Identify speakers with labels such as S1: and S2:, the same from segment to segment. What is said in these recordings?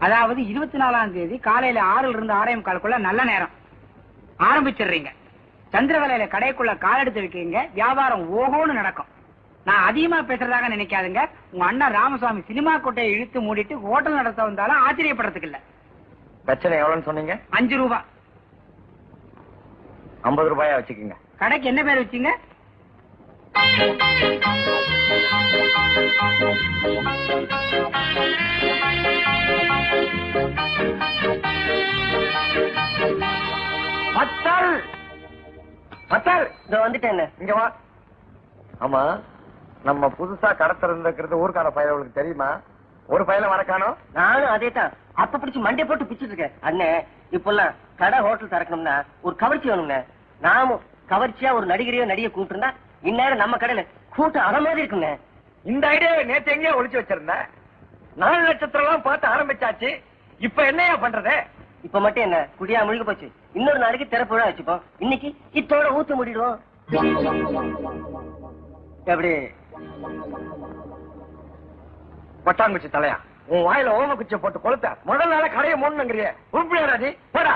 S1: அதாவது 24ஆம் தேதி காலையில 6ல இருந்து 6:45 நல்ல நேரம் ஆரம்பிச்சிடுறீங்க. சந்திரவேலையில கடைக்குள்ள கால் எடுத்து வைக்கிறீங்க. வியாபாரம் ஓஹோன்னு நடக்கும். நான் அதிகமா பேசுறதாக நினைக்காதுங்க. உங்க அண்ணன் ராமசாமி சினிமா கோட்டையை இழுத்து மூடிட்டு ஹோட்டல் நடத்த வந்தாலும் ஆச்சரியப்படுறதுக்கு இல்ல.
S2: பிரச்சனை எவ்வளவுன்னு சொன்னீங்க?
S1: 5 ரூபா.
S2: 50 ரூபாயா வச்சுக்கோங்க.
S1: கடைக்கு என்ன பேர் வச்சீங்க?
S2: பத்தல் பத்தல்.
S3: இதோ வந்துட்டேன்.
S2: இங்க வா. ஆமா, நம்ம புதுசா கடை திறந்திருக்கிறது ஊர்க்கான பயலுக்கு தெரியுமா? ஒரு பயல வரக்கானோம்.
S3: நானும் அதே தான் அப்ப பிடிச்சி மண்டை போட்டு பிச்சுட்டு இருக்கேன். அண்ணே, இப்பெல்லாம் கடை ஹோட்டல் திறக்கணும்னா ஒரு கவர்ச்சி வேணும்ண்ணே. நாமும் கவர்ச்சியா ஒரு நடிகரையோ நடிகை கூப்பிட்டுருந்தா இந்நேரம் நம்ம கடையில கூட்டம் அற மாதிரி இருக்குங்க.
S2: இந்த ஐடியாவை நேத்து எங்கேயோ ஒளிச்சு வச்சிருந்தேன். 4 நட்சத்திரம் எல்லாம் பார்த்து ஆரம்பிச்சாச்சு. இப்ப என்னையா பண்றது?
S3: இப்ப மட்டும் என்ன குடியா முழுக போச்சு. இன்னொரு நாளைக்கு திறப்பு விழா வச்சுப்போம். இன்னைக்கு இத்தோட ஊத்து முடிடுவோம். எப்படி
S2: பட்டாங்குச்சி தலையா, உன் வாயில ஓம குச்சியை போட்டு கொளுத்த முதல் நாள கடையை மூணுங்கிறிய உருப்படியாராஜி போடா.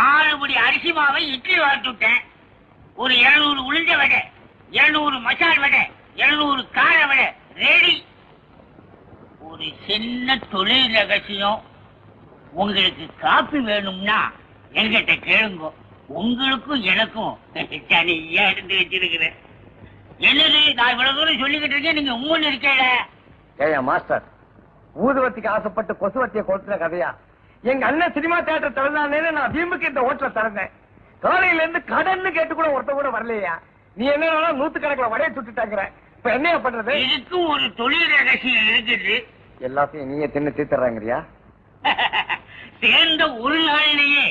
S4: ஆறுபடி அரிசி மாவை இட்லி வாட்டுட்டேன். ஒரு 200 உளுந்த வடை, 200 மசால் வடை, 200 கார வடை ரெடி. ஒரு சின்ன தொழில் ரகசியம். உங்களுக்கு காப்பி வேணும்னா என்கிட்ட கேளுங்க. உங்களுக்கும் எனக்கும் தனியா எடுத்து வச்சிருக்கிறேன். என்னது நான் இவ்வளவு தூரம் சொல்லிக்கிட்டு இருக்கேன், நீங்க உண்மைன்னு இருக்கல.
S2: ஏயா மாஸ்டர், ஊதுவத்திக்கு ஆசைப்பட்டு கொசுவத்திய கொளுத்துற கதையா? எங்க அண்ணன் சினிமா தியேட்டர் திறந்தானே நான் வீம்புக்கு இந்த ஹோட்டல திறந்தேன். காலையில இருந்து கடன்னு கேட்டு கூட ஒருத்த கூட வரலையா? நீ என்ன 100 கணக்குல வடையை சுட்டுட்டாங்கிற. இப்ப என்னையா பண்றது?
S4: இதுக்கும் ஒரு தொழில் ரகசியம் இருக்குது.
S2: எல்லாத்தையும் நீயே தின்னு தீர்த்துறாங்கறியா?
S4: சேர்ந்த ஒரு நாளிலேயே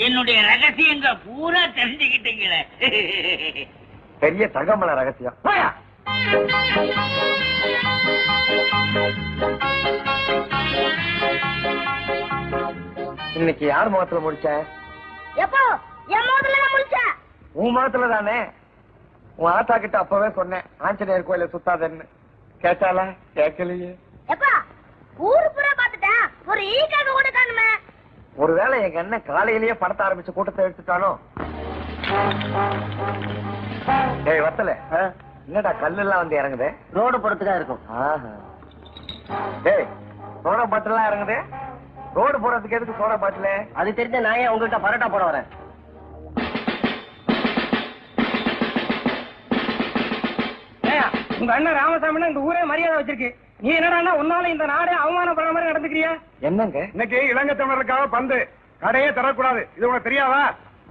S4: என்னுடைய ரகசியங்க பூரா தெரிஞ்சுக்கிட்டீங்களே.
S2: பெரிய தங்கமல ரகசியம். இன்னைக்கு யார் முகத்துல முடிச்ச?
S5: எப்போ என் முகத்துல தான் முடிச்ச.
S2: உன் முகத்துல தானே. உன் ஆத்தா கிட்ட அப்பவே சொன்னேன் ஆஞ்சநேயர் கோயில சுத்தாதன்னு. கேட்டாலா? கேட்கலையே.
S5: எப்பா ஊரு பூரா பாத்துட்டேன், ஒரு ஈக்காக கூட காணுமே.
S2: ஒருவேளை எங்க அண்ணன் காலையிலேயே படத்த ஆரம்பிச்சு கூட்டத்தை எடுத்துட்டானோ? ஏய் வத்தல, என்னடா கல்லு எல்லாம் வந்து இறங்குது?
S3: ரோடு போறதுக்கா இருக்கும்.
S2: ஏய் சோடா பாட்டில் எல்லாம் இறங்குது. ரோடு போறதுக்கு எதுக்கு சோடா பாட்டில்?
S3: அது தெரிஞ்ச நான் ஏன் உங்ககிட்ட பரோட்டா போட வரேன்?
S1: உங்க அண்ணன் ராமசாமி இந்த ஊரே மரியாதை வச்சிருக்கு. நீ என்னடா உன்னால இந்த நாடே அவமானப்படுற மாதிரி நடந்துக்கிறியா?
S2: என்னங்க
S6: இன்னைக்கு இலங்கை தமிழருக்காக பந்து கடையே தரக்கூடாது. இது உனக்கு தெரியாதா?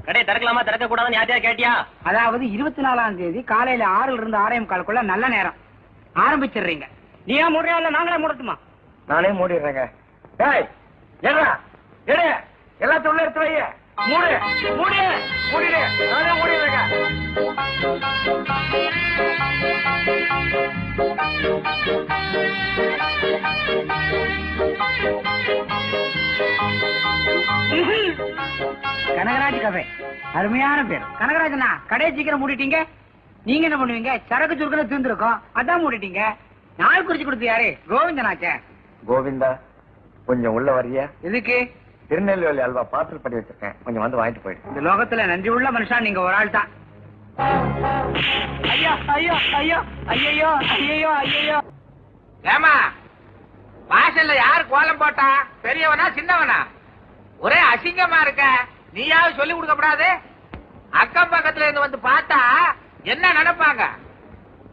S3: கடையை திறக்கலாமா திறக்க கூடாதுன்னு யாரையா கேட்டியா?
S1: அதாவது 24ஆம் தேதி காலையில 6ல இருந்து 6:45 நல்ல நேரம் ஆரம்பிச்சிடுறீங்க. நீ ஏன் மூடுறியா இல்ல நாங்களே மூடட்டுமா?
S2: நானே மூடிடுறேங்க. ஏய் ஏடா எடு, எல்லாத்தையும் உள்ள எடுத்து வைய. மூடு மூடு மூடிடு. நானே மூடிடுறேங்க.
S1: கனகராஜ் கஃபே, அருமையான பேர். கனகராஜனா, கடையை சீக்கிரம் மூடிட்டீங்க. நீங்க என்ன பண்ணுவீங்க? சரக்கு சுருக்கல தீர்ந்துருக்கோம், அதான் மூடிட்டீங்க. நாள் குறிச்சு கொடுத்து யாரு? கோவிந்தனாச்சே.
S2: கோவிந்தா, கொஞ்சம் உள்ள வரியா?
S1: எதுக்கு?
S2: திருநெல்வேலி அல்வா பார்சல் பண்ணி வச்சிருக்கேன், கொஞ்சம் வந்து வாங்கிட்டு போயிடு.
S1: இந்த லோகத்துல நன்றி உள்ள மனுஷன் நீங்க ஒரு ஆள் தான். ஐயோ ஐயோ ஐயோ ஐயோ ஐயோ ஐயோ.
S4: ஏமா வாசல்ல யாரு கோலம் போட்டா? பெரியவனா சின்னவனா? ஒரே அசிங்கமா இருக்க. நீயாவது சொல்லி கொடுக்கப்படாது? அக்கம் பக்கத்துல இருந்து வந்து பார்த்தா என்ன நினைப்பாங்க?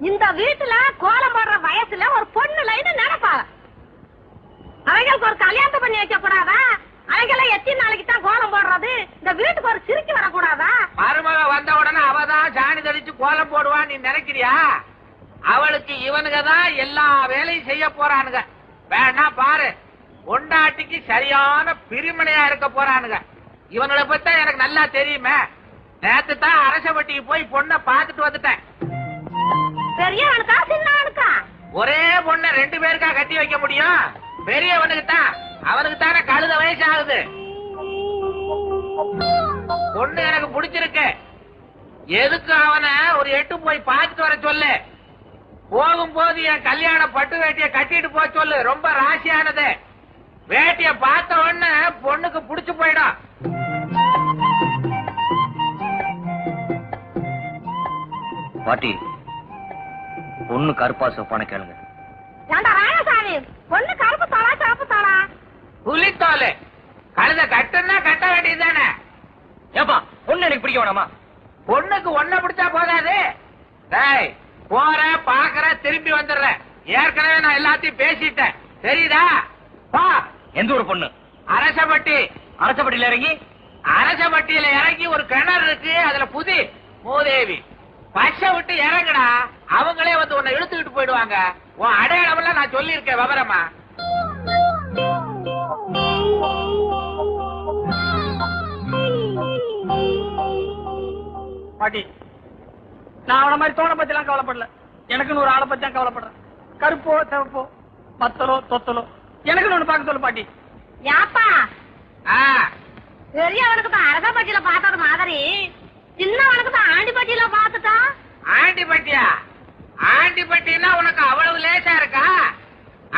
S5: இந்த வீட்டுல கோலம் போடுற வயசுல ஒரு பொண்ணு லைன் நினைப்பாங்க. அவங்களுக்கு ஒரு கல்யாணத்தை பண்ணி வைக்க கூடாதா? அவங்கள எத்தனை நாளைக்கு தான் கோலம் போடுறது? இந்த வீட்டுக்கு ஒரு சிரிக்கு வரக்கூடாதா?
S4: மருமக வந்த உடனே அவதான் சாணி தெளிச்சு கோலம் போடுவான்னு நீ நினைக்கிறியா? அவளுக்கு இவனுங்க தான் எல்லா வேலையும் செய்ய போறானுங்க. வேணா பாரு, பொண்டாட்டிக்கு சரியான பிரிமனையா இருக்க போறானுங்க. இவனுங்களை பத்தி எனக்கு நல்லா தெரியுமே. நேத்து தான் அரசவட்டிக்கு போய் பொண்ணை பாத்துட்டு வந்துட்டேன்.
S5: பெரியவனுக்கா சின்னவனுக்கா?
S4: ஒரே பொண்ணை 2 பேருக்கா கட்டி வைக்க முடியும்? பெரியவனுக்கு தான். அவனுக்கு தானே கழுத வயசு ஆகுது. பொண்ணு எனக்கு பிடிச்சிருக்கு. எதுக்கு அவனை ஒரு எட்டு போய் பார்த்துட்டு வர சொல்லு. போகும்போது என் கல்யாண பட்டு வேட்டிய கட்டிட்டு போக சொல்லு. ரொம்ப ராசியானது. வேட்டிய பார்த்த உடனே பொண்ணுக்கு புடிச்சு போயிடும்.
S3: பாட்டி, பொண்ணு கருப்பா சொப்பான கேளுங்க.
S5: ஏண்டா ராயசாமி, பொண்ணு கருப்பு தாளா சிவப்பு தாளா?
S4: புலித்தோலு. கழுத கட்டுன்னா கட்ட வேண்டியதுதானே.
S3: ஏப்பா, பொண்ணு எனக்கு பிடிக்க வேணாமா?
S4: பொண்ணுக்கு ஒன்ன பிடிச்சா போதாது. டேய், போற பாக்குற திரும்பி வந்துடுற. ஏற்கனவே நான் எல்லாத்தையும் பேசிட்டேன், தெரியுதா? பா.
S3: எந்த ஒரு பொண்ணு?
S4: அரசப்பட்டி.
S3: அரசப்பட்டியில இறங்கி?
S4: அரசப்பட்டியில இறங்கி ஒரு கிணறு இருக்கு, அதுல புதி மூதேவி. பச்சை விட்டு இறங்குடா, அவங்களே வந்து உன்னை இழுத்துக்கிட்டு போயிடுவாங்க. உன் அடையாளம் எல்லாம் நான் சொல்லியிருக்கேன் விவரமா.
S1: பாட்டி, நான் அவன மாதிரி தோண பத்தி எல்லாம் கவலைப்படல. எனக்குன்னு ஒரு ஆளை பத்தி தான் கவலைப்படுறேன். கருப்போ சிவப்போ மத்தலோ தொத்தலோ எனக்குன்னு ஒண்ணு பார்க்க சொல்லு பாட்டி.
S5: யாப்பா,
S4: ஆ,
S5: பெரியவனுக்கு தான் அரசப்பட்டியில பார்த்தது மாதிரி சின்னவனுக்கு தான் ஆண்டிப்பட்டியில பார்த்துட்டா.
S4: ஆண்டிப்பட்டியா? ஆண்டிப்பட்டின்னா உனக்கு அவ்வளவு லேசா இருக்கா?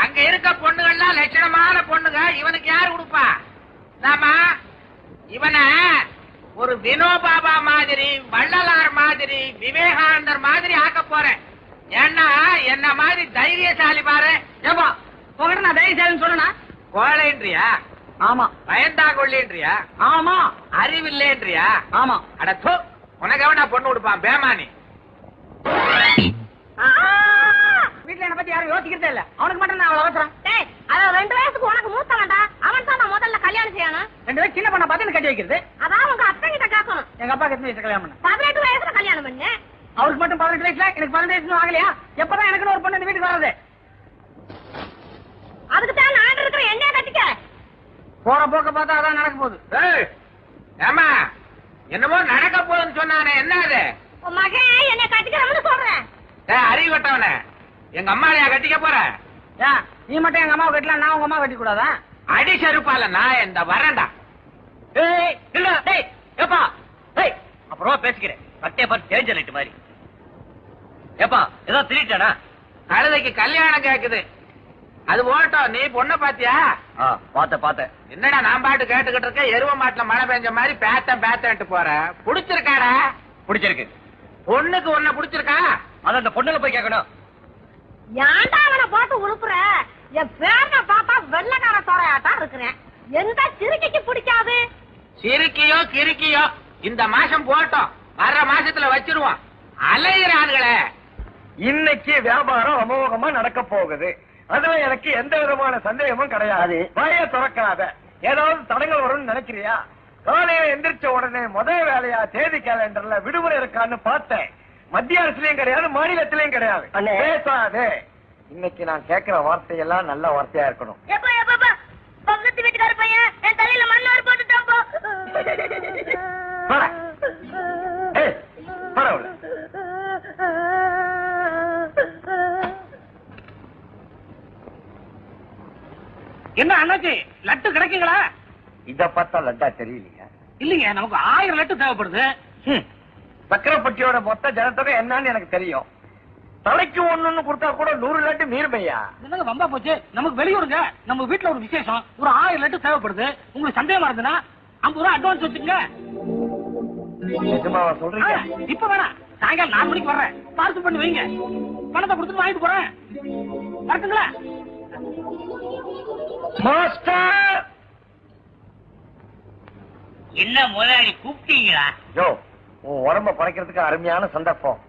S4: அங்க இருக்க பொண்ணுகள்லாம் லட்சணமான பொண்ணுங்க. இவனுக்கு யாரு கொடுப்பா? நாம இவனை ஒரு வினோபாபா மாதிரி, வள்ளலார் மாதிரி, விவேகானந்தர் மாதிரி ஆக்க போறேன். ஏன்னா என்ன மாதிரி தைரியசாலி பாரு.
S1: ஏப்பா, உங்ககிட்ட நான் தைரியசாலின்னு சொன்னா?
S4: கோழைன்றியா?
S1: ஆமா.
S4: பயந்தாங்கொள்ளின்றியா?
S1: ஆமா.
S4: அறிவில்லைன்றியா?
S1: ஆமா.
S4: அட தூ, உனக்கு எவனா பொண்ணு கொடுப்பான் பேமானி?
S1: வீட்டுல என்ன பத்தி யாரும் யோசிக்கிறதே இல்ல. அவனுக்கு மட்டும் நான் அவ்வளவு அவசரம்.
S5: டேய், அத 2 வயசுக்கு உனக்கு மூத்தவன்டா. அவன் தான் நான் முதல்ல கல்யாணம் செய்யணும்.
S1: 2 வயசு சின்ன பண்ண பார்த்து கட்டி வைக்கிறது.
S5: அதான் உங்க அத்தை கிட்ட கேட்கணும்.
S1: எங்க அப்பா எத்தனை வயசு கல்யாணம் பண்ண?
S5: 18 வயசுல கல்யாணம் பண்ணு.
S1: அவருக்கு மட்டும் 18 வயசுல, எனக்கு 18 வயசு ஆகலையா? எப்பதான் எனக்கு ஒரு பொண்ணு இந்த வீட்டுக்கு வர்றது?
S5: அதுக்கு தான் நான் இருக்கிற என்னைய கட்டிக்க.
S1: போற போக்க பார்த்தா அதான் நடக்க போகுது.
S4: ஏய், ஏம்மா, என்னமோ நடக்க போகுதுன்னு சொன்னானே, என்ன அது?
S5: உன் மகன் என்னை கட்டிக்கிறவனு சொல்றேன்.
S4: அறிவு கட்டவன, எங்க அம்மாளையா கட்டிக்க போற?
S1: ஏன் நீ மட்டும் எங்க அம்மாவை கட்டலாம், நான் உங்க அம்மா கட்டி கூடாதா?
S4: அடி செருப்பால நான் இந்த வரேன்டா.
S3: ஏய், இல்ல, டேய், ஏப்பா, டேய், அப்புறமா பேசிக்கிறேன். கட்டே பார்த்து டேஞ்சர் லைட் மாதிரி. ஏப்பா, ஏதோ திருட்டானா?
S4: கழுதைக்கு கல்யாணம் கேக்குது. அது ஓட்டம். நீ பொண்ணை பாத்தியா?
S3: பாத்த.
S4: என்னடா நான் பாட்டு கேட்டுக்கிட்டு இருக்க? எருவ மாட்டுல மழை பெஞ்ச மாதிரி பேத்தன்ட்டு போற. புடிச்சிருக்காடா?
S3: பிடிச்சிருக்கு.
S4: பொண்ணுக்கு ஒன்ன புடிச்சிருக்கா?
S3: அத அந்த பொண்ணுல போய் கேட்கணும்.
S5: ஏன்டா அவனை போட்டு உழுப்புற? என் பேரனை பார்த்தா வெள்ளக்கார சோறையாட்டா இருக்கிறேன். எந்த சிறுக்கைக்கு பிடிக்காது?
S4: சிரிக்கியோ கிறுக்கியோ இந்த மாசம் போட்டோம், வர்ற மாசத்துல வச்சிருவோம். அலைகிறான்களே.
S2: இன்னைக்கு வியாபாரம் அமோகமா நடக்க போகுது. அதுல எனக்கு எந்த விதமான சந்தேகமும் கிடையாது. வாயை திறக்காத. ஏதாவது தடங்கள் வரும்னு நினைக்கிறியா? காலையில எந்திரிச்ச உடனே முதல் வேலையா தேதி கேலண்டர்ல விடுமுறை இருக்கான்னு பார்த்தேன். மத்திய அரசுலயும் கிடையாது, மாநிலத்திலயும் கிடையாது. பேசாதே. இன்னைக்கு நான் கேட்கிற வார்த்தையெல்லாம் நல்ல வார்த்தையா இருக்கணும்.
S5: பக்கத்து வீட்டுக்கார பையன் என் தலையில மண்ணாறு போட்டுட்டான் போ.
S2: பரவாயில்ல.
S1: என்ன அண்ணாச்சி, லட்டு கிடைக்குங்களா?
S2: இத பார்த்தா லட்டா தெரியலையா?
S1: இல்லைங்க, நமக்கு 1000 லட்டு தேவைப்படுது.
S2: சக்கரப்பட்டியோட மொத்த ஜனத்தொகை என்னன்னு எனக்கு தெரியும். தலைக்கு ஒண்ணு கொடுத்தா கூட 100 லட்டு மீறுமையா?
S1: என்னங்க வம்பா போச்சு? நமக்கு வெளியூருங்க, நம்ம வீட்டுல ஒரு விசேஷம், ஒரு 1000 லட்டு தேவைப்படுது. உங்களுக்கு சந்தேகமா இருந்ததுன்னா 50 ரூபா அட்வான்ஸ் வச்சுங்க.
S2: நிஜமாவா சொல்றீங்க?
S1: இப்ப வேணாம், சாயங்காலம் 4 மணிக்கு வர்றேன். பார்சல் பண்ணி வைங்க, பணத்தை கொடுத்துட்டு வாங்கிட்டு போறேன். வரட்டுங்களா?
S2: மாஸ்டர்!
S4: என்ன முதலாளி கூப்பிட்டீங்களா?
S2: யோ, உன் உடம்ப குறைக்கிறதுக்கு அருமையான சந்தர்ப்பம்.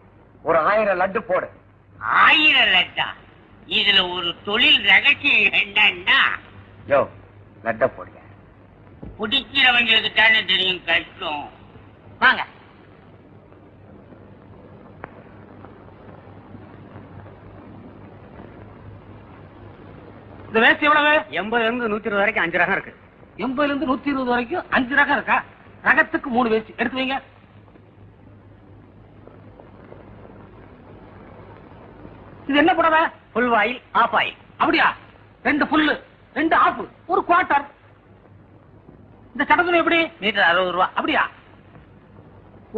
S2: ஒரு 1000 லட்டு போடு.
S4: 1000 லட்டா? இதுல ஒரு தொழில் ரகசியம் என்னன்னா,
S2: யோ, லட்ட போடுங்க.
S4: குடிக்கிறவங்களுக்கு தானே தெரியும் கஷ்டம்.
S1: வாங்க. இந்த வேஸ்ட் எவ்வளவு?
S3: 80 இருந்து 120 வரைக்கும் 5 ரகம் இருக்கு.
S1: 80 இருந்து 120 வரைக்கும் 5 ரகம் இருக்கா? ரகத்துக்கு 3 வேஸ்ட் எடுத்து வைங்க. இது என்ன புடவை?
S3: Full oil, half oil.
S1: அப்படியா? 2 புல்லு, 2 ஆஃப், 1 குவார்டர். இந்த சட்டத்துணி எப்படி?
S3: மீட்டர் 60 ரூபா.
S1: அப்படியா?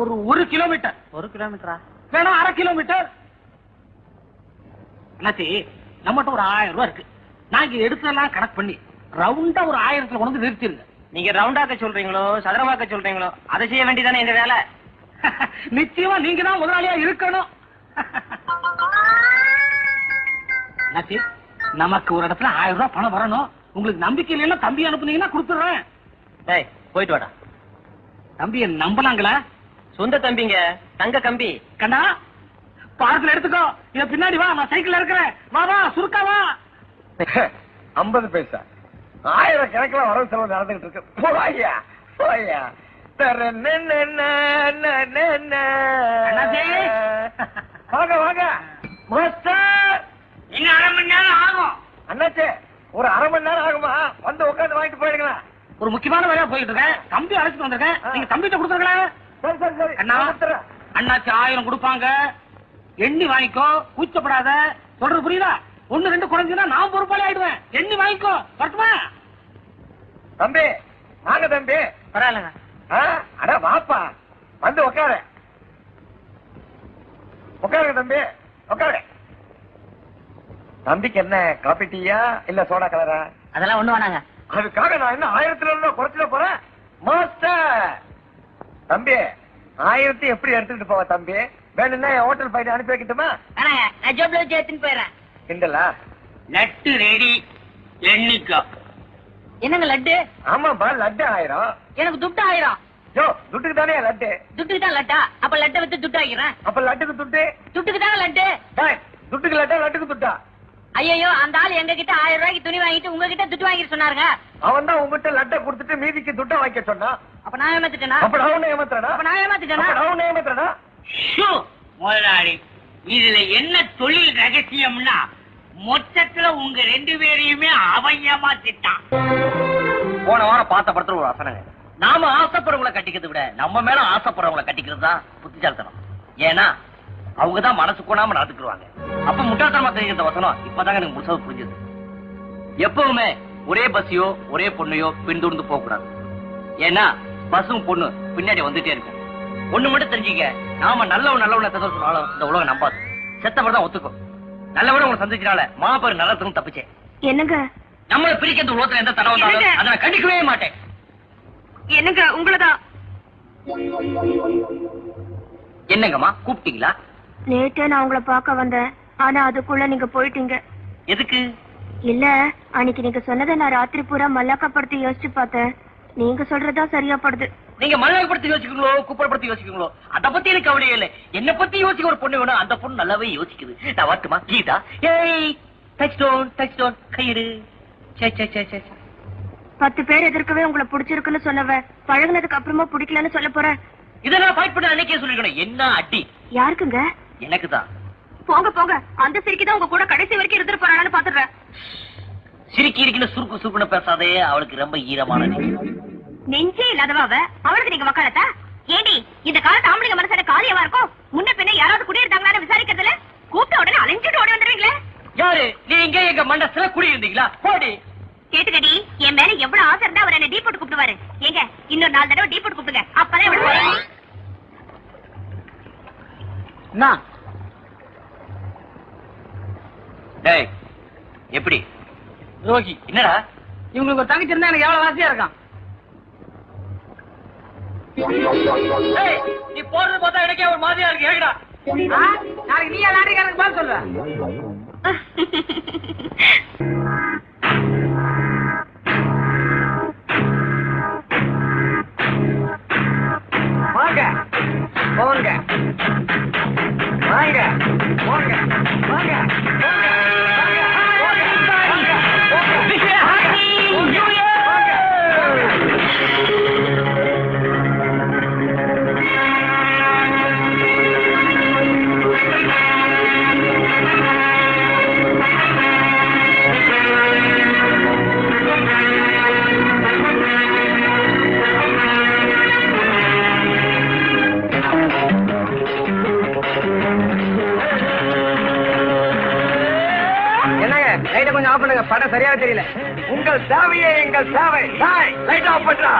S1: ஒரு கிலோமீட்டர்.
S3: 1 கிலோமீட்டரா?
S1: வேணா 1/2 கிலோமீட்டர். அண்ணாச்சி, நம்மகிட்ட ஒரு 1000 ரூபாய் இருக்கு. நாங்க எடுத்தெல்லாம் கணக்கு பண்ணி ரவுண்டா ஒரு 1000த்துல கொண்டு நிறுத்திருங்க.
S3: நீங்க ரவுண்டாக்க சொல்றீங்களோ சதுரமாக்க சொல்றீங்களோ அதை செய்ய வேண்டியதானே எங்க வேலை.
S1: நிச்சயமா நீங்க தான் முதலாளியா இருக்கணும். அண்ணாச்சி, நமக்கு ஒரு இடத்துல 1000 ரூபாய் பணம் வரணும். உங்களுக்கு நம்பிக்கை இல்லைன்னா தம்பி அனுப்புனீங்கன்னா கொடுத்துடுறேன்.
S3: டேய் போயிட்டு வாடா.
S1: தம்பியை நம்பலாங்களா?
S3: சொந்த தம்பிங்க, தங்க கம்பி.
S1: கண்ணா, பார்க்கல எடுத்துக்கோ. இத பின்னாடி வா, நான் சைக்கிள்ல இருக்கிறேன். வா வா, சுருக்கா வா.
S2: 50 பைசா 1000 கணக்கில் வரவு செலவு நடந்துகிட்டு இருக்கு. போயா போயா. வாங்க வாங்க மாஸ்டர்.
S4: இன்னும் 1/2 மணி நேரம் ஆகும்.
S2: அண்ணாச்சே, ஒரு 1/2 மணி நேரம் ஆகுமா? வந்து உட்காந்து வாங்கிட்டு போயிடுங்களா?
S1: ஒரு முக்கியமான வேலையா போயிட்டு இருக்கேன். தம்பி அழைச்சிட்டு வந்திருக்கேன். நீங்க தம்பிட்ட கொடுத்துருக்கலாம்.
S2: சரி சரி சரி.
S1: அண்ணா, அண்ணாச்சி 1000 கொடுப்பாங்க. எண்ணி வாங்கிக்கோ, கூச்சப்படாத. சொல்றது புரியுதா? 1 2 குறைஞ்சுனா நான் பொறுப்பாளி ஆயிடுவேன். எண்ணி வாங்கிக்கோ. வரட்டுமா?
S2: தம்பி வாங்க தம்பி.
S3: பரவாயில்லங்க.
S2: அட வாப்பா, வந்து உட்காரு. உட்காருங்க தம்பி, உட்காரு. தம்பிக்கு என்ன காபி டீயா இல்ல சோடா கலரா?
S3: அதெல்லாம் ஒண்ணு வேணாங்க.
S2: அதுக்காக நான் என்ன 1000 குறைச்சிட போறேன் மாஸ்டர். தம்பி 1000 எப்படி எடுத்துக்கிட்டு போவ தம்பி? வேணும்னா ஹோட்டல் போயிட்டு அனுப்பி வைக்கட்டுமா?
S5: நான் ஜோப்ல வச்சு எடுத்துன்னு போயிடுறேன்.
S2: கிண்டலா?
S4: நட்டு ரெடி, எண்ணிக்கோ.
S5: என்னங்க லட்டு?
S2: ஆமாப்பா, லட்டு 1000.
S5: எனக்கு துட்டு 1000.
S2: ஜோ, துட்டுக்கு தானே லட்டு.
S5: துட்டுக்கு தான் லட்டா? அப்ப லட்டை வித்து துட்டு ஆகிறேன்.
S2: அப்ப லட்டுக்கு துட்டு?
S5: துட்டுக்கு தாங்க லட்டு.
S2: டேய், துட்டுக்கு லட்டா லட்டுக்கு துட்டா?
S5: ஐயோ, அந்த ஆள் எங்க கிட்ட 1000 ரூபாய்க்கு துணி வாங்கிட்டு உங்ககிட்ட துட்டு வாங்கிட்டு சொன்னாருங்க.
S2: அவன் தான் உங்ககிட்ட லட்டை கொடுத்துட்டு மீதிக்கு துட்டை வாங்கிக்க சொன்னான்.
S5: அப்ப நான் ஏமாத்திட்டேனா?
S2: அப்ப நான் உன்னை ஏமாத்துறேனா?
S5: அப்ப நான் ஏமாத்திட்டேனா?
S2: அப்ப நான் உன்னை ஏமாத்துறேனா?
S4: ஷூ, முதலாளி, இதுல என்ன தொழில் ரகசியம்னா மொத்தத்துல உங்க 2 பேரையுமே அவன் ஏமாத்திட்டான்.
S3: போன வாரம் பார்த்த படத்துல ஒரு வசனங்க, நாம ஆசைப்படுறவங்களை கட்டிக்கிறத விட நம்ம மேல ஆசைப்படுறவங்களை கட்டிக்கிறது தான் புத்திசாலித்தனம். ஏன்னா அவங்கதான் மனசு கொண்டாம நடந்துக்குவாங்க. அப்ப முட்டாள்தனமா தெரிகிற வசனம் இப்பதாங்க எனக்கு முழுசா புரிஞ்சது. எப்பவுமே ஒரே பஸ்ஸையோ ஒரே பொண்ணையோ பின்தொடர்ந்து போக கூடாது. ஏன்னா பஸ்ஸும் பொண்ணு பின்னாடி வந்துட்டே இருக்கும். ஒண்ணு மட்டும் தெரிஞ்சுக்க, நாம நல்லவனை தவிர சொன்னாலும் இந்த உலகம் நம்பாது. செத்தவர் தான் ஒத்துக்கும். நல்லவன உங்களை சந்திச்சனால மாபெரும் நல்லதும் தப்பிச்சேன்.
S5: என்னங்க
S3: நம்மளை பிரிக்கிறது உலகத்துல எந்த தடவை வந்தாலும் அதை நான் கண்டிக்கவே மாட்டேன்.
S5: என்னங்க உங்களதான்.
S3: என்னங்கம்மா கூப்பிட்டீங்களா?
S5: நேற்று நான் உங்களை பார்க்க வந்தேன். ஆனா அதுக்குள்ள நீங்க போயிட்டீங்க.
S3: எதுக்கு?
S5: இல்ல, அன்னைக்கு நீங்க சொன்னதை நான் ராத்திரி பூரா மல்லாக்கப்படுத்தி யோசிச்சு பார்த்தேன். நீங்க சொல்றதா சரியா படுது.
S3: நீங்க மல்லாக்கப்படுத்தி யோசிக்கீங்களோ குப்பரப்படுத்தி யோசிக்கீங்களோ அத பத்தி எனக்கு கவலையே இல்லை. என்ன பத்தி யோசிக்க ஒரு பொண்ணு வேணும், அந்த பொண்ணு நல்லாவே யோசிக்குது. நான் வரட்டுமா? கீதா, ஏய் டச் டோன் கையிடு.
S5: 10 பேர் எதிர்க்கவே உங்களை பிடிச்சிருக்குன்னு சொன்னவ பழகுனதுக்கு அப்புறமா பிடிக்கலன்னு சொல்ல போறேன்.
S3: இதெல்லாம் ஃபைட் பண்ண அன்னைக்கே சொல்லிருக்கணும். என்ன அடி?
S5: யாருக்குங்க?
S3: எனக்கு தான்.
S5: போங்க போங்க, அந்த சிரிக்கிதான் உங்க கூட கடைசி வரைக்கும் இருந்துட்டு போறான்னு பாத்துறேன்.
S3: சிரிக்கி இருக்குன்னு சுருக்குன்னு பேசாதே, அவளுக்கு ரொம்ப ஈரமான
S5: நெஞ்சே இல்லாதவாவ அவளுக்கு நீங்க வக்காலத்தா? ஏடி, இந்த காலத்து ஆம்பளைங்க மனசான காரியமா இருக்கும். முன்ன பின்ன யாராவது குடியிருந்தாங்களான்னு விசாரிக்கிறதுல கூப்பிட்ட உடனே அலைஞ்சிட்டு ஓடி வந்துடுவீங்களே.
S3: யாரு நீங்க? எங்க மண்டத்துல குடி இருந்தீங்களா? போடி.
S5: கேட்டுக்கடி, என் மேல எவ்வளவு ஆசை இருந்தா அவர் என்ன டீ போட்டு கூப்பிடுவாரு. ஏங்க, இன்னொரு 4 தடவை டீ போட்டு கூப்பிடுங்க, அப்பதான் இவ்வளவு.
S3: டேய், எப்படி ரோகி? என்னடா
S1: இவங்களுக்கு ஒரு தங்கச்சி இருந்தா எனக்கு எவ்வளவு வாசியா இருக்கான்.
S3: நீ போறது பார்த்தா எனக்கே ஒரு மாதிரியா இருக்கு. ஏகடா
S1: நாளைக்கு நீ நாளைக்கு பாத்து சொல்ற.
S2: வாங்க போங்க வாங்க போங்க வாங்க கொஞ்சம் ஆஃப் பண்ணுங்க, படம் சரியா தெரியல. உங்கள் சேவையே எங்கள் சேவை. லைட் ஆஃப் பண்றா.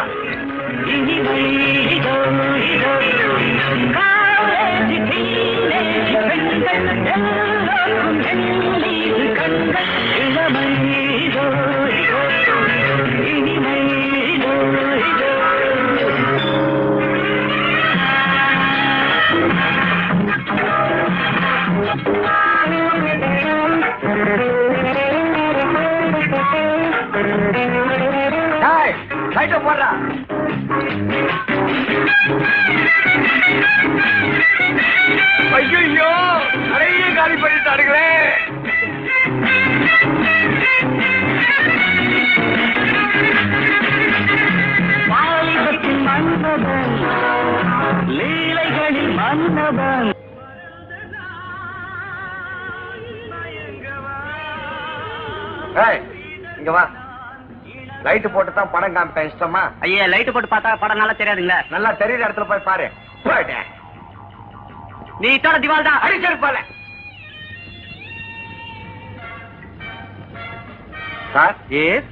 S1: மன்னவன்.
S2: ஏய், இங்க வா. லைட் போட்டு தான் படம் காமிப்பேன், இஷ்டமா?
S1: ஐயா லைட் போட்டு பார்த்தா படம் நல்லா தெரியாதுங்களா?
S2: நல்லா தெரியுற இடத்துல போய் பாரு. போயிட்டேன்.
S1: நீ இத்தோட திவால் தான்.
S2: அடிச்சிருப்பால. சார்,
S1: எஸ்,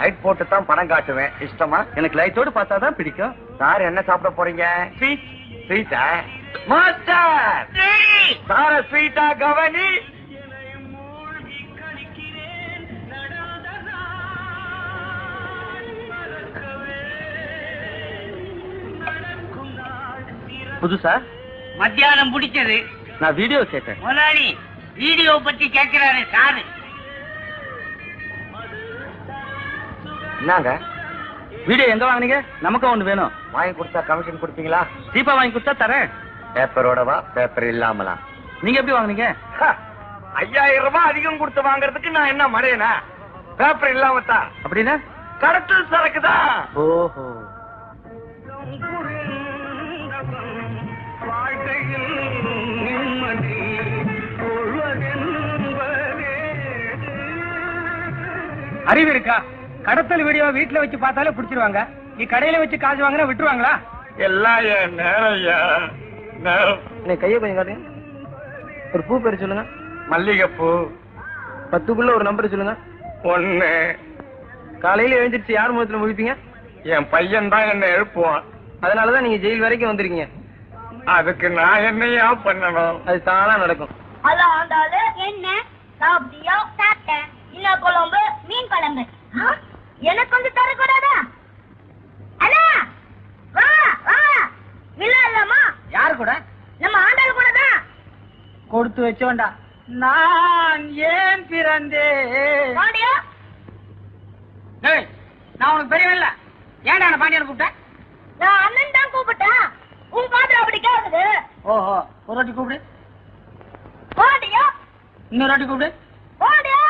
S2: லைட் போட்டு தான் படம் காட்டுவேன், இஷ்டமா?
S1: எனக்கு லைட்டோடு பார்த்தா தான் பிடிக்கும்.
S2: சார், என்ன சாப்பிட போறீங்க?
S1: ஸ்வீட்.
S2: ஸ்வீட்டா? மாஸ்டர், சார ஸ்வீட்டா கவனி.
S1: புதுசா
S4: மத்தியானம் பிடிச்சது.
S1: நான் வீடியோ கேட்டேன்.
S4: முதலாளி வீடியோ பத்தி கேட்கிறாரு சாரு.
S2: என்னங்க
S1: வீடியோ எங்க வாங்குனீங்க? நமக்கு ஒண்ணு வேணும்.
S2: வாங்கி கொடுத்தா கமிஷன் கொடுப்பீங்களா?
S1: சீப்பா வாங்கி கொடுத்தா தரேன்.
S2: பேப்பரோடவா, பேப்பர் இல்லாமலா?
S1: நீங்க எப்படி வாங்குனீங்க?
S2: 5000 ரூபாய் அதிகம் கொடுத்து வாங்குறதுக்கு நான் என்ன மடையனா? பேப்பர் இல்லாம தான்.
S1: அப்படின்னா
S2: கடத்தல் சரக்குதான்.
S1: ஓஹோ. அறிவு இருக்கா? கடத்தல் வீடியோ வீட்டுல வச்சு பார்த்தாலே பிடிச்சிருவாங்க. நீ கடையில வச்சு காசு வாங்கினா விட்டுருவாங்களா?
S2: எல்லாம் என் நேரம்.
S1: கையை கொஞ்சம் காட்டுங்க. ஒரு பூ பேர் சொல்லுங்க.
S2: மல்லிகைப்பூ.
S1: 10க்குள்ள ஒரு நம்பர் சொல்லுங்க.
S2: 1.
S1: காலையில எழுந்திருச்சு யார் முகத்துல முழிப்பீங்க?
S2: என் பையன் தான் என்ன எழுப்புவான்.
S1: அதனாலதான் நீங்க ஜெயில் வரைக்கும் வந்திருக்கீங்க.
S2: அதுக்கு நான் என்னையா பண்ணணும்?
S1: அது தானா நடக்கும்.
S5: அதான் ஆண்டாளு என்ன சாப்பிட்டியா? சாப்பிட்டேன். என்ன குழம்பு? மீன் குழம்பு. எனக்கு கொஞ்சம் தரக்கூடாதா? அண்ணா வா வா. இல்ல இல்லம்மா.
S1: யாரு கூட?
S5: நம்ம ஆண்டாள் கூட தான்.
S1: கொடுத்து வச்சோண்டா. நான் ஏன் பிறந்தேன்?
S5: பாண்டியா
S1: நான் உனக்கு பெரியவன் இல்ல. ஏன்டா என்ன பாண்டியன் கூப்பிட்டேன்?
S5: நான் அண்ணன் தான் கூப்பிட்டேன். உன் காதுல அப்படி கேக்குது.
S1: ஓஹோ. ஒரு வாட்டி கூப்பிடு.
S5: பாண்டியா
S1: இன்னொரு வாட்டி கூப்பிடு.
S5: பாண்டியா.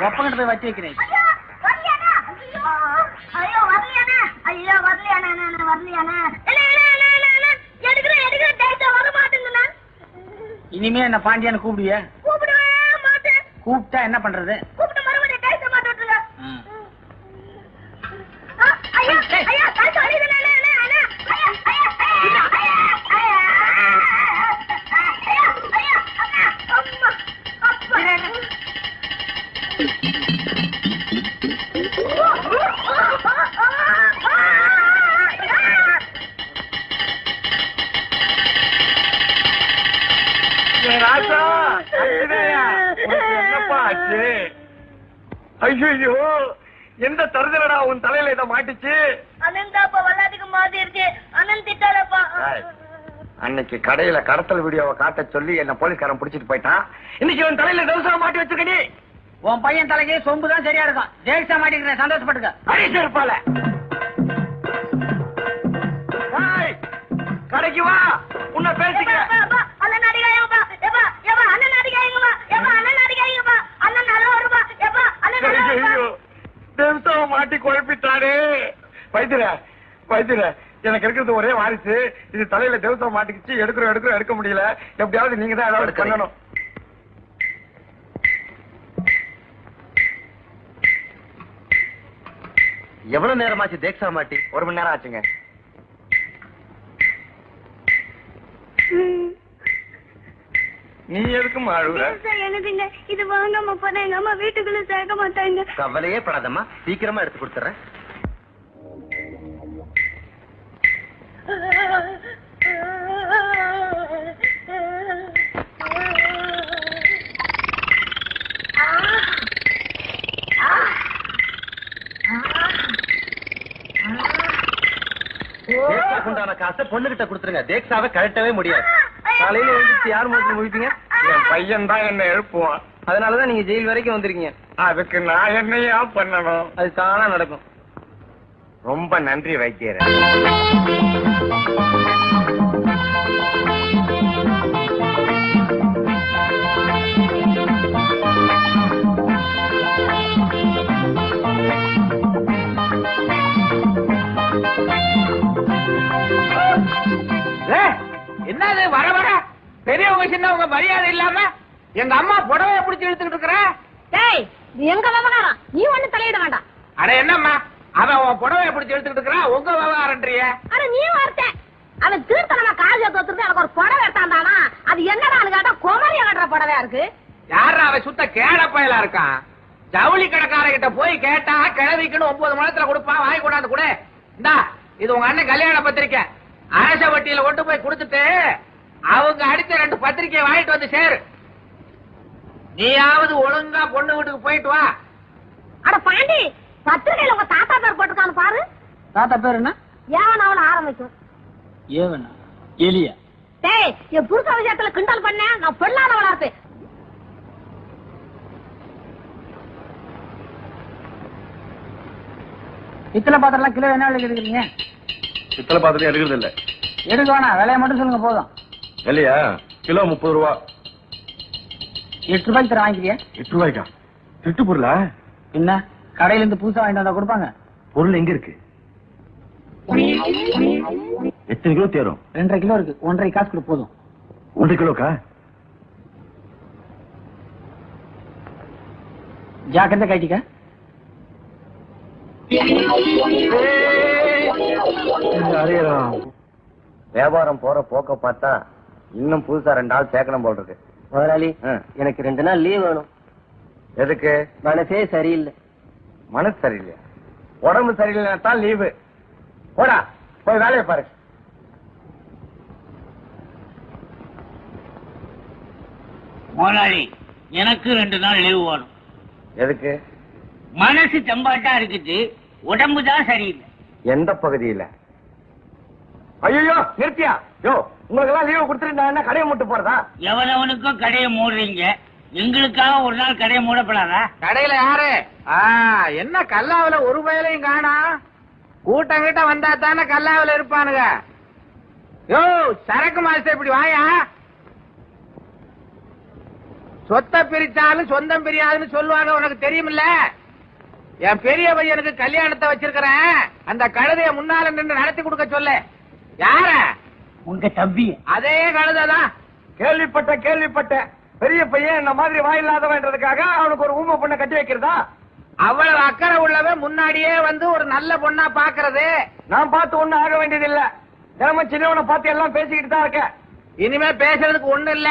S1: ஒப்பங்கிட்ட போய் வச்சு வைக்கிறேன்.
S5: ஐயோ வரலையாண்ணா. ஐயோ வரலையாண்ணா. ஐயோ வரலையாண்ணா. வரலையாண்ணா. எடுக்கிற டைட்டா வர மாட்டேங்குண்ணா.
S1: இனிமே என்ன பாண்டியான்னு கூப்பிடுவிய?
S5: கூப்பிடவே மாட்டேன்.
S1: கூப்பிட்டா என்ன பண்றது?
S5: கூப்பிட்டு மறுபடியும் டைட்டா மாட்டேங்க. ஐயா ஐயா டைட்டா அடிக்குதுண்ணா.
S2: என்னப்பா ஆச்சு? ஐயோ, எந்த தருதலடா உன் தலையில இதை மாட்டிச்சு?
S5: அனந்தாப்பா வல்லாதிக்கு மாத்திருச்சு. அனந்த் திட்டாலப்பா.
S2: அன்னைக்கு கடையில கடத்தல் வீடியோவை காட்ட சொல்லி என்ன போலீஸ்காரன் புடிச்சிட்டு போயிட்டான். இன்னைக்கு உன் தலையில தவசா மாட்டி வச்சிருக்க. நீ
S1: உன் பையன் தலைக்கு சொம்பு தான் சரியா இருக்கும். ஜெயிச்சா மாட்டிக்கிற சந்தோஷப்பட்டுக்க.
S2: அடிச்சிருப்பால. கடைக்கு வா, உன்னை பேசிக்க.
S5: அண்ணன் அடிக்காயங்கப்பா. எப்பா எப்பா அண்ணன் அடிக்காயங்கப்பா. எப்பா அண்ணன் அடிக்காயங்கப்பா. அண்ணன் நல்லா வருப்பா. எப்பா அண்ணன் நல்லா வருப்பா.
S2: தேவசாவை மாட்டி குழப்பிட்டாரு. வைத்திர எனக்கு இருக்கிறது ஒரே வாரிசு. இது தலையில தேவசா மாட்டிக்கிச்சு. எடுக்க முடியல. எப்படியாவது நீங்க தான் ஏதாவது பண்ணணும்.
S3: எவ்வளவு நேரமாச்சு தேக்ஸா மாட்டி?
S2: 1 மணி நேரம் ஆச்சுங்க. நீ எதுக்கும் அழுகுற?
S5: எனதுங்க இது வாங்காம போனா எங்க அம்மா வீட்டுக்குள்ள சேர்க்க மாட்டாங்க.
S3: கவலையே படாதம்மா, சீக்கிரமா எடுத்து கொடுத்துறேன். உண்டான காசை பொண்ணுகிட்ட கொடுத்துருங்க. தேக்ஸாவை கழட்டவே முடியாது.
S1: காலையில எழுந்திருச்சு யார் முகத்துல முழிப்பீங்க?
S2: என் பையன் தான் என்ன எழுப்புவான்.
S1: அதனாலதான் நீங்க ஜெயில் வரைக்கும் வந்திருக்கீங்க.
S2: அதுக்கு நான் என்னையா பண்ணணும்?
S1: அது தானா நடக்கும்.
S2: ரொம்ப நன்றி வைத்தியர்.
S1: என்னது வர வர பெரியவங்க சின்னவங்க மரியாதை இல்லாம எங்க அம்மா புடவைய பிடிச்சி இழுத்துக்கிட்டு இருக்கிற?
S5: டேய் இது எங்க விவகாரம், நீ ஒண்ணு தலையிட வேண்டாம்.
S1: அட என்னம்மா அவன் உன் புடவைய பிடிச்சி இழுத்துக்கிட்டு இருக்கிறான், உங்க விவகாரன்றிய?
S5: அட நீ வார்த்தை அவன் தீர்த்தனமா காஜ தோத்துட்டு எனக்கு ஒரு புடவை எடுத்தாண்டானா, அது என்னடான்னு கேட்டா குமரிய கட்டுற புடவையா இருக்கு.
S1: யாரா அவன் சுத்த கேட பயலா இருக்கான்? ஜவுளி கடைக்காரங்கிட்ட போய் கேட்டா கிழவிக்குன்னு 9 மணத்துல கொடுப்பான், வாங்கி கொண்டாந்து கொடு. இந்தா இது உங்க அண்ணன் கல்யாண பத்திரிக்கை, அரச வட்டியில கொண்டு போய் கொடுத்துட்டு அவங்க அடிச்ச 2 பத்திரிக்கையை வாங்கிட்டு வந்து சேரு. நீயாவது ஒழுங்கா பொண்ணு வீட்டுக்கு போயிட்டு வா.
S5: அட பாண்டி, பத்திரிகையில உங்க தாத்தா பேர் போட்டுக்கான்னு பாரு.
S1: தாத்தா பேர் என்ன?
S5: ஏவன் அவளை ஆரம்பிக்கும்.
S1: ஏவனா எலியா?
S5: டேய் என் புருஷ விஷயத்துல கிண்டல் பண்ண நான் பெண்ணானவளா இருப்பேன்.
S1: பித்தளை பாத்திரம் கிலோ என்ன விலைக்கு எடுக்கிறீங்க?
S6: பித்தளை பாத்திரம் எடுக்கிறது இல்ல.
S1: எடுக்க வேணாம், விலையை மட்டும் சொல்லுங்க போதும்.
S6: இல்லையா? கிலோ 30 ரூபா.
S1: 8 ரூபாய்க்கு தர வாங்கிக்கிறியா?
S6: 8 ரூபாய்க்கா? திட்டு பொருளா?
S1: என்ன கடையில இருந்து புதுசா வாங்கிட்டு வந்தா கொடுப்பாங்க?
S6: பொருள் எங்க இருக்கு? எத்தனை கிலோ தேரும்?
S1: 2.5 கிலோ இருக்கு, 1.5 காசு கொடு போதும்.
S6: 1 கிலோக்கா?
S1: ஜாக்கிரதை கட்டிக்க.
S2: வியாபாரம் போற போக்க பார்த்தா இன்னும் புதுசா 2 ஆள் சேர்க்கணும் போல் இருக்கு. முதலாளி எனக்கு 2 நாள் லீவ் வேணும். எதுக்கு? மனசே சரியில்லை. மனசு சரியில்லையா? உடம்பு சரியில்லைன்னா தான் லீவு. போடா போய் வேலையை பாரு.
S4: முதலாளி எனக்கு 2 நாள் லீவு வேணும்.
S2: எதுக்கு?
S4: மனசு செம்பாட்டா இருக்குது, உடம்பு தான் சரியில்லை.
S2: எந்த பகுதியில? ஐயோ நிறுத்தியா? யோ உங்களுக்கு எல்லாம் லீவு கொடுத்துருந்தா என்ன கடையை மூட்டு போறதா?
S4: எவனவனுக்கும் கடையை மூடுறீங்க, எங்களுக்காக ஒரு நாள் கடையை மூடப்படாதா?
S1: கடையில யாரு? என்ன கல்லாவில ஒரு வயலையும் காணா? கூட்டம் கிட்ட வந்தா தானே கல்லாவில இருப்பானுங்க. யோ சரக்கு மாஸ்டர் இப்படி வாயா. சொத்தை பிரிச்சாலும் சொந்தம் பிரியாதுன்னு சொல்லுவாங்க, உனக்கு தெரியுமில்ல? என் பெரிய பையனுக்கு கல்யாணத்தை வச்சிருக்கிறேன், அந்த கழுதைய முன்னால நின்று நடத்தி கொடுக்க சொல்லு. யார?
S4: உங்க தம்பி.
S1: அதே கழுதைதான்.
S2: கேள்விப்பட்ட பெரிய பையன் இந்த மாதிரி வாயில்லாதவன்றதுக்காக அவனுக்கு ஒரு ஊமை பொண்ணை கட்டி வைக்கிறதா?
S1: அவ்வளவு அக்கறை உள்ளவன் முன்னாடியே வந்து ஒரு நல்ல பொண்ணா பாக்குறது.
S2: நான் பார்த்து ஒண்ணும் ஆக வேண்டியது இல்ல. தினமும் சின்னவனை பார்த்து எல்லாம் பேசிக்கிட்டு தான் இருக்கேன்.
S1: இனிமே பேசுறதுக்கு ஒண்ணு இல்ல.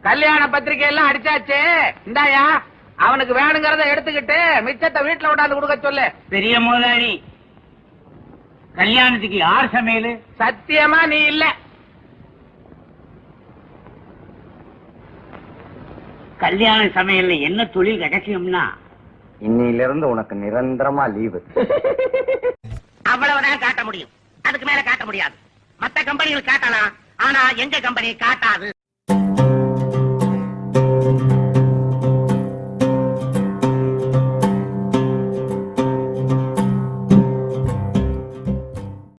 S1: கல்யாண பத்திரிகை எல்லாம் அடிச்சாச்சு, இந்தாயா அவனுக்கு வேணுங்கிறத எடுத்துக்கிட்டு மிச்சத்தை வீட்டுல கொண்டாந்து கொடுக்க சொல்லு.
S4: பெரிய முதலாளி, கல்யாணத்துக்கு யார் சமையல்?
S1: சத்தியமா நீ இல்ல.
S4: கல்யாண சமையல்ல என்ன தொழில் ரகசியம்னா,
S2: இன்னில இருந்து உனக்கு நிரந்தரமா லீவு.
S3: அவ்வளவுதான் காட்ட முடியும், அதுக்கு மேல காட்ட முடியாது. மத்த கம்பெனிகள் காட்டலாம், ஆனா எங்க கம்பெனி காட்டாது.